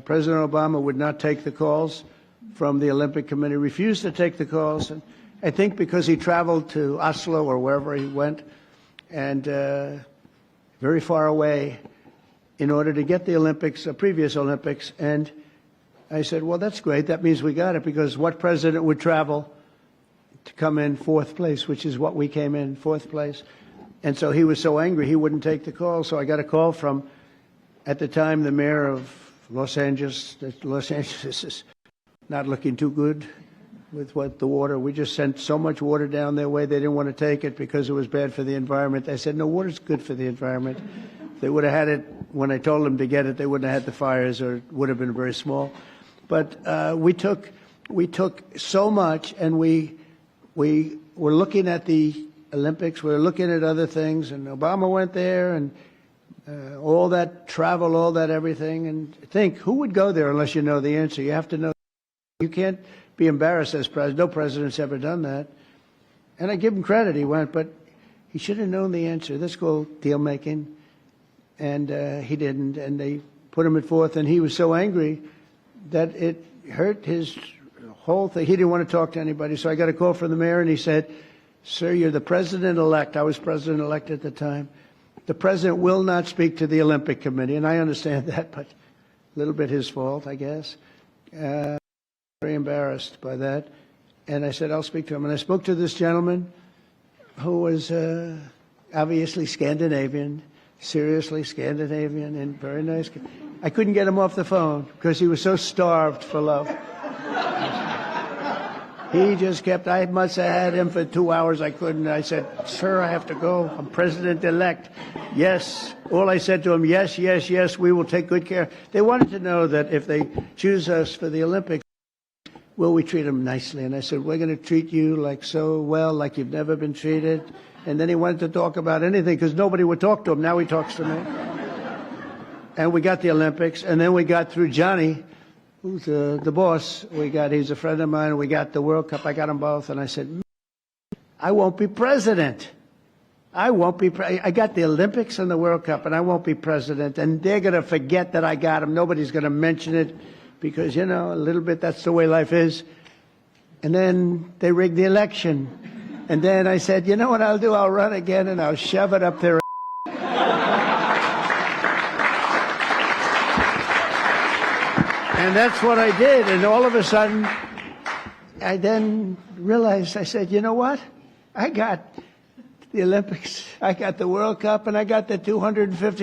President Obama would not take the calls from the Olympic Committee, refused to take the calls. And I think because he traveled to Oslo or wherever he went, and very far away, in order to get the Olympics, previous Olympics. And I said, well, that's great. That means we got it, because what president would travel to come in fourth place, which is what we came in, fourth place. And so he was so angry he wouldn't take the call. So I got a call from, at the time, the mayor of Los Angeles. Los Angeles is not looking too good with what the water. We just sent so much water down their way. They didn't want to take it because it was bad for the environment. I said, no, water's good for the environment. They would have had it when I told them to get it. They wouldn't have had the fires, or it would have been very small. But we took so much, and we were looking at the Olympics. We were looking at other things, and Obama went there, and all that travel, all that everything. And think, who would go there unless you know the answer? You have to know. You can't be embarrassed as president. No president's ever done that. And I give him credit. He went, but he should have known the answer. That's called deal making. And he didn't. And they put him at fourth. And he was so angry that it hurt his whole thing. He didn't want to talk to anybody. So I got a call from the mayor, and he said, sir, you're the president-elect. I was president-elect at the time. The president will not speak to the Olympic Committee. And I understand that, but a little bit his fault, I guess. Very embarrassed by that. And I said, I'll speak to him. And I spoke to this gentleman who was obviously Scandinavian, seriously Scandinavian, and very nice. I couldn't get him off the phone because he was so starved for love. He just kept, I must have had him for 2 hours. I couldn't. I said, sir, I have to go. I'm president-elect. Yes. All I said to him, yes, yes, yes, we will take good care. They wanted to know that if they choose us for the Olympics, will we treat them nicely? And I said, we're going to treat you like so well, like you've never been treated. And then he wanted to talk about anything because nobody would talk to him. Now he talks to me. And we got the Olympics. And then we got through Johnny, who's the boss. He's a friend of mine. We got the World Cup. I got them both. And I said, I won't be president. I won't be. I got the Olympics and the World Cup, and I won't be president. And they're going to forget that I got them. Nobody's going to mention it. Because, you know, a little bit, that's the way life is. And then they rigged the election. And then I said, you know what I'll do? I'll run again, and I'll shove it up there. And that's what I did. And all of a sudden, I then realized, I said, you know what? I got the Olympics, I got the World Cup, and I got the 250